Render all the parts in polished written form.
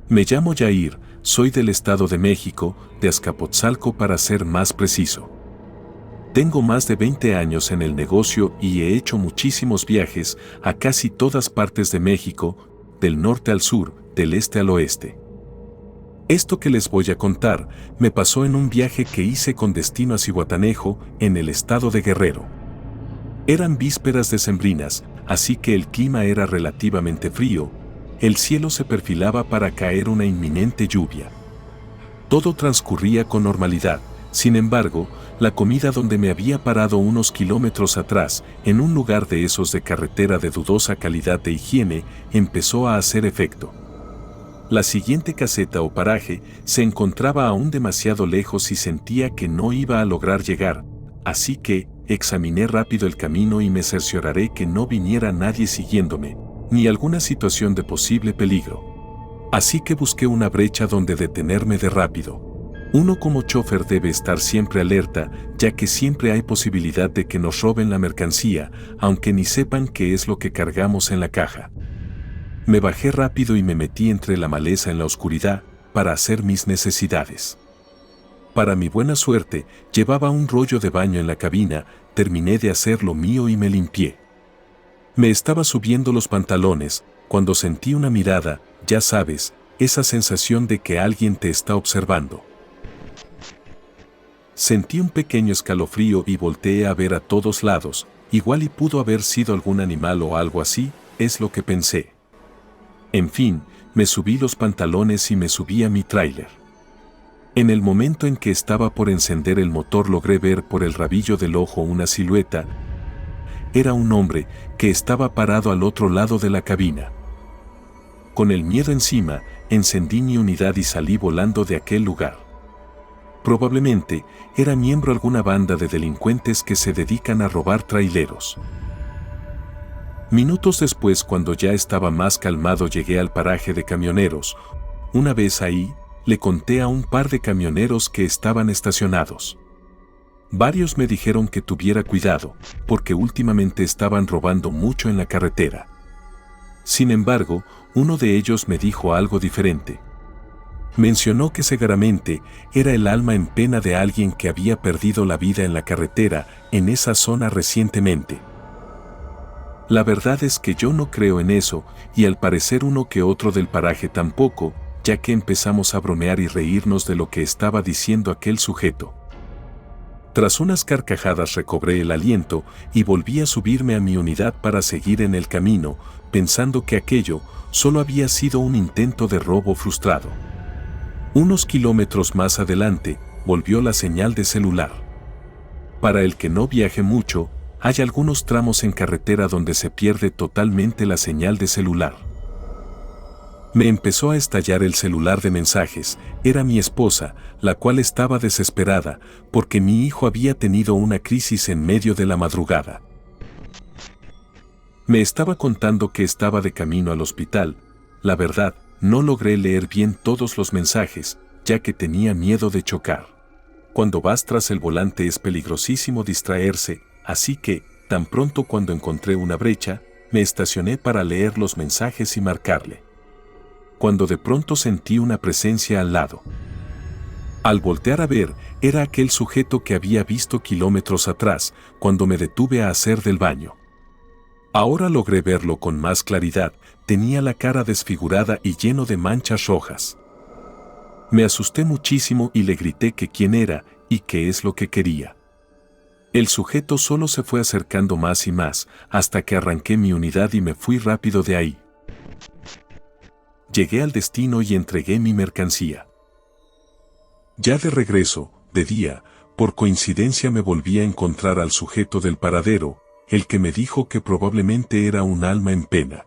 Me llamo Yair, soy del Estado de México, de Azcapotzalco para ser más preciso. Tengo más de 20 años en el negocio y he hecho muchísimos viajes a casi todas partes de México, del norte al sur, del este al oeste. Esto que les voy a contar me pasó en un viaje que hice con destino a Zihuatanejo, en el estado de Guerrero. Eran vísperas decembrinas, así que el clima era relativamente frío, el cielo se perfilaba para caer una inminente lluvia. Todo transcurría con normalidad. Sin embargo, la comida donde me había parado unos kilómetros atrás, en un lugar de esos de carretera de dudosa calidad de higiene, empezó a hacer efecto. La siguiente caseta o paraje se encontraba aún demasiado lejos y sentía que no iba a lograr llegar, así que examiné rápido el camino y me cercioraré que no viniera nadie siguiéndome, ni alguna situación de posible peligro. Así que busqué una brecha donde detenerme de rápido. Uno como chofer debe estar siempre alerta, ya que siempre hay posibilidad de que nos roben la mercancía, aunque ni sepan qué es lo que cargamos en la caja. Me bajé rápido y me metí entre la maleza en la oscuridad para hacer mis necesidades. Para mi buena suerte, llevaba un rollo de baño en la cabina, terminé de hacer lo mío y me limpié. Me estaba subiendo los pantalones, cuando sentí una mirada, ya sabes, esa sensación de que alguien te está observando. Sentí un pequeño escalofrío y volteé a ver a todos lados, igual y pudo haber sido algún animal o algo así, es lo que pensé. En fin, me subí los pantalones y me subí a mi tráiler. En el momento en que estaba por encender el motor logré ver por el rabillo del ojo una silueta. Era un hombre que estaba parado al otro lado de la cabina. Con el miedo encima, encendí mi unidad y salí volando de aquel lugar. Probablemente era miembro de alguna banda de delincuentes que se dedican a robar traileros. Minutos después, cuando ya estaba más calmado, llegué al paraje de camioneros. Una vez ahí, le conté a un par de camioneros que estaban estacionados. Varios me dijeron que tuviera cuidado, porque últimamente estaban robando mucho en la carretera. Sin embargo, uno de ellos me dijo algo diferente. Mencionó que seguramente era el alma en pena de alguien que había perdido la vida en la carretera en esa zona recientemente. La verdad es que yo no creo en eso, y al parecer uno que otro del paraje tampoco, ya que empezamos a bromear y reírnos de lo que estaba diciendo aquel sujeto. Tras unas carcajadas recobré el aliento y volví a subirme a mi unidad para seguir en el camino, pensando que aquello solo había sido un intento de robo frustrado. Unos kilómetros más adelante, volvió la señal de celular. Para el que no viaje mucho, hay algunos tramos en carretera donde se pierde totalmente la señal de celular. Me empezó a estallar el celular de mensajes. Era mi esposa, la cual estaba desesperada, porque mi hijo había tenido una crisis en medio de la madrugada. Me estaba contando que estaba de camino al hospital. La verdad, no logré leer bien todos los mensajes, ya que tenía miedo de chocar. Cuando vas tras el volante es peligrosísimo distraerse, así que, tan pronto cuando encontré una brecha, me estacioné para leer los mensajes y marcarle. Cuando de pronto sentí una presencia al lado. Al voltear a ver, era aquel sujeto que había visto kilómetros atrás, cuando me detuve a hacer del baño. Ahora logré verlo con más claridad, tenía la cara desfigurada y lleno de manchas rojas. Me asusté muchísimo y le grité que quién era y qué es lo que quería. El sujeto solo se fue acercando más y más, hasta que arranqué mi unidad y me fui rápido de ahí. Llegué al destino y entregué mi mercancía. Ya de regreso, de día, por coincidencia me volví a encontrar al sujeto del paradero, el que me dijo que probablemente era un alma en pena.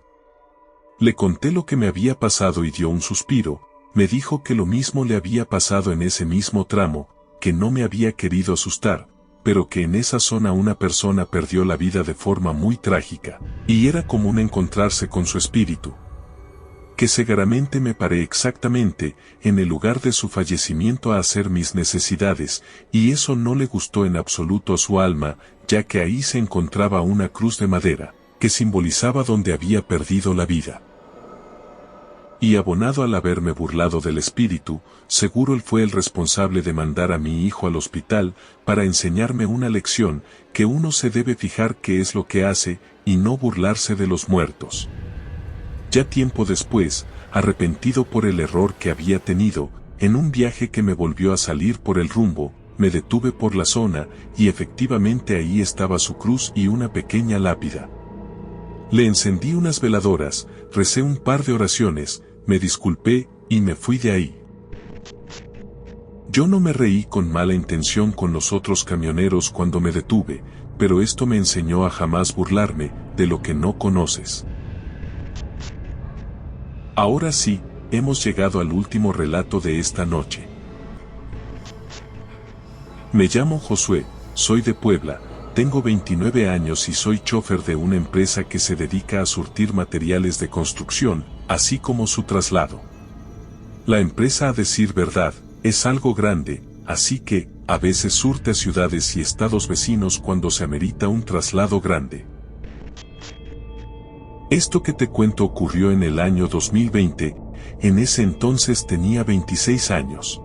Le conté lo que me había pasado y dio un suspiro, me dijo que lo mismo le había pasado en ese mismo tramo, que no me había querido asustar, pero que en esa zona una persona perdió la vida de forma muy trágica, y era común encontrarse con su espíritu. Que seguramente me paré exactamente en el lugar de su fallecimiento a hacer mis necesidades, y eso no le gustó en absoluto a su alma, ya que ahí se encontraba una cruz de madera, que simbolizaba donde había perdido la vida. Y abonado al haberme burlado del espíritu, seguro él fue el responsable de mandar a mi hijo al hospital para enseñarme una lección, que uno se debe fijar qué es lo que hace y no burlarse de los muertos. Ya tiempo después, arrepentido por el error que había tenido, en un viaje que me volvió a salir por el rumbo, me detuve por la zona y efectivamente ahí estaba su cruz y una pequeña lápida. Le encendí unas veladoras, recé un par de oraciones, me disculpé y me fui de ahí. Yo no me reí con mala intención con los otros camioneros cuando me detuve, pero esto me enseñó a jamás burlarme de lo que no conoces. Ahora sí, hemos llegado al último relato de esta noche. Me llamo Josué, soy de Puebla, tengo 29 años y soy chofer de una empresa que se dedica a surtir materiales de construcción, así como su traslado. La empresa, a decir verdad, es algo grande, así que, a veces surte a ciudades y estados vecinos cuando se amerita un traslado grande. Esto que te cuento ocurrió en el año 2020, en ese entonces tenía 26 años.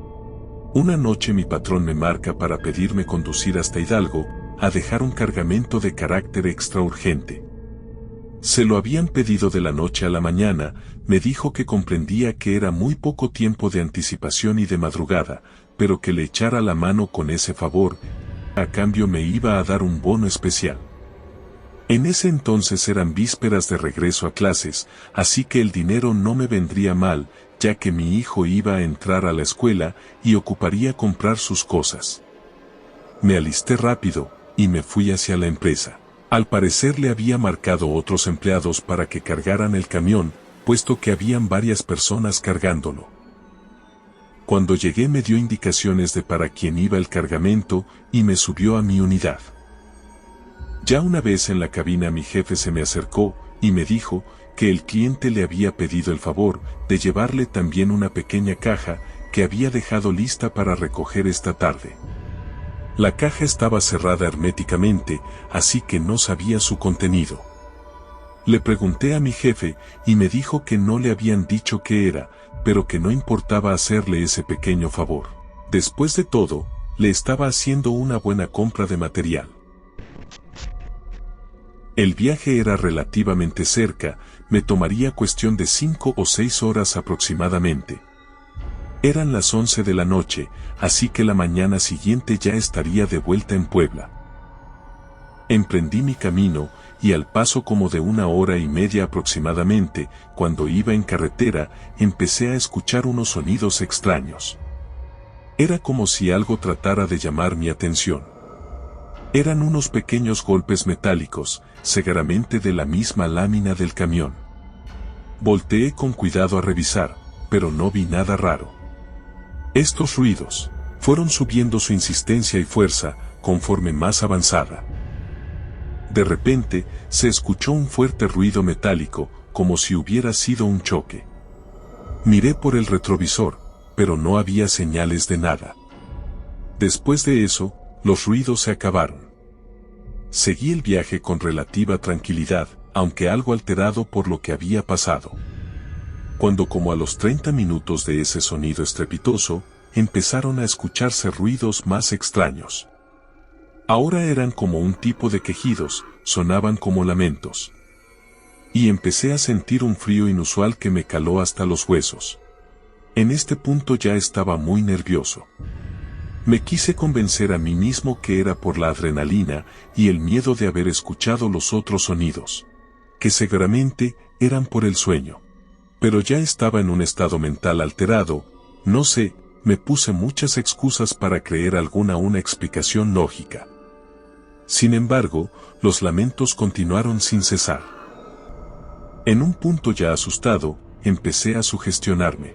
Una noche mi patrón me marca para pedirme conducir hasta Hidalgo, a dejar un cargamento de carácter extra urgente. Se lo habían pedido de la noche a la mañana, me dijo que comprendía que era muy poco tiempo de anticipación y de madrugada, pero que le echara la mano con ese favor, a cambio me iba a dar un bono especial. En ese entonces eran vísperas de regreso a clases, así que el dinero no me vendría mal, ya que mi hijo iba a entrar a la escuela y ocuparía comprar sus cosas. Me alisté rápido, y me fui hacia la empresa. Al parecer le había marcado otros empleados para que cargaran el camión, puesto que habían varias personas cargándolo. Cuando llegué me dio indicaciones de para quién iba el cargamento y me subió a mi unidad. Ya una vez en la cabina mi jefe se me acercó y me dijo que el cliente le había pedido el favor de llevarle también una pequeña caja que había dejado lista para recoger esta tarde. La caja estaba cerrada herméticamente, así que no sabía su contenido. Le pregunté a mi jefe y me dijo que no le habían dicho qué era, pero que no importaba hacerle ese pequeño favor. Después de todo, le estaba haciendo una buena compra de material. El viaje era relativamente cerca, me tomaría cuestión de 5 o 6 horas aproximadamente. Eran las 11 de la noche, así que la mañana siguiente ya estaría de vuelta en Puebla. Emprendí mi camino, y al paso como de 1 hora y media aproximadamente, cuando iba en carretera, empecé a escuchar unos sonidos extraños. Era como si algo tratara de llamar mi atención. Eran unos pequeños golpes metálicos, seguramente de la misma lámina del camión. Volteé con cuidado a revisar, pero no vi nada raro. Estos ruidos fueron subiendo su insistencia y fuerza conforme más avanzaba. De repente, se escuchó un fuerte ruido metálico, como si hubiera sido un choque. Miré por el retrovisor, pero no había señales de nada. Después de eso, los ruidos se acabaron. Seguí el viaje con relativa tranquilidad, aunque algo alterado por lo que había pasado. Cuando como a los 30 minutos de ese sonido estrepitoso, empezaron a escucharse ruidos más extraños. Ahora eran como un tipo de quejidos, sonaban como lamentos. Y empecé a sentir un frío inusual que me caló hasta los huesos. En este punto ya estaba muy nervioso. Me quise convencer a mí mismo que era por la adrenalina y el miedo de haber escuchado los otros sonidos, que seguramente eran por el sueño. Pero ya estaba en un estado mental alterado, no sé, me puse muchas excusas para creer una explicación lógica. Sin embargo, los lamentos continuaron sin cesar. En un punto ya asustado, empecé a sugestionarme.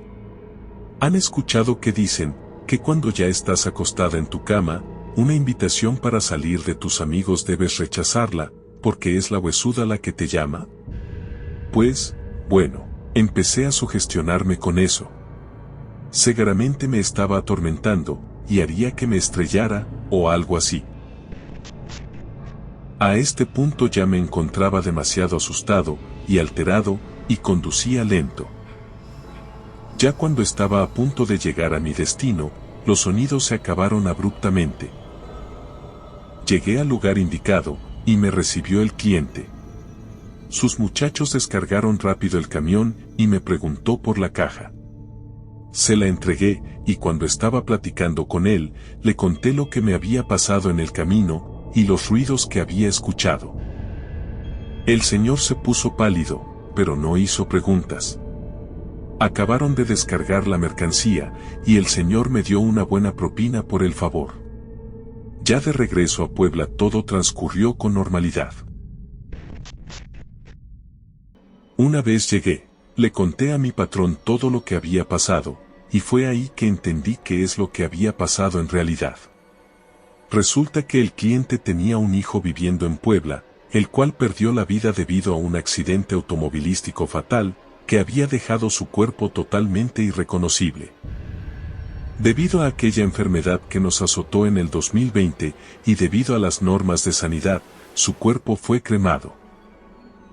¿Han escuchado que dicen que cuando ya estás acostada en tu cama, una invitación para salir de tus amigos debes rechazarla, porque es la huesuda la que te llama? Pues, bueno, empecé a sugestionarme con eso. Seguramente me estaba atormentando, y haría que me estrellara, o algo así. A este punto ya me encontraba demasiado asustado y alterado, y conducía lento. Ya cuando estaba a punto de llegar a mi destino, los sonidos se acabaron abruptamente. Llegué al lugar indicado, y me recibió el cliente. Sus muchachos descargaron rápido el camión y me preguntó por la caja. Se la entregué, y cuando estaba platicando con él, le conté lo que me había pasado en el camino, y los ruidos que había escuchado. El señor se puso pálido, pero no hizo preguntas. Acabaron de descargar la mercancía, y el señor me dio una buena propina por el favor. Ya de regreso a Puebla todo transcurrió con normalidad. Una vez llegué, le conté a mi patrón todo lo que había pasado, y fue ahí que entendí qué es lo que había pasado en realidad. Resulta que el cliente tenía un hijo viviendo en Puebla, el cual perdió la vida debido a un accidente automovilístico fatal, que había dejado su cuerpo totalmente irreconocible. Debido a aquella enfermedad que nos azotó en el 2020, y debido a las normas de sanidad, su cuerpo fue cremado.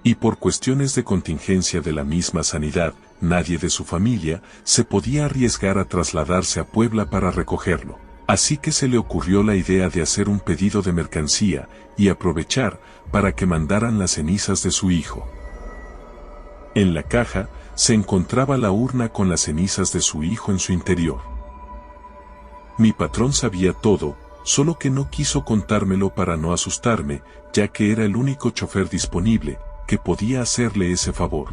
Y por cuestiones de contingencia de la misma sanidad, nadie de su familia se podía arriesgar a trasladarse a Puebla para recogerlo. Así que se le ocurrió la idea de hacer un pedido de mercancía y aprovechar para que mandaran las cenizas de su hijo. En la caja se encontraba la urna con las cenizas de su hijo en su interior. Mi patrón sabía todo, solo que no quiso contármelo para no asustarme, ya que era el único chofer disponible que podía hacerle ese favor.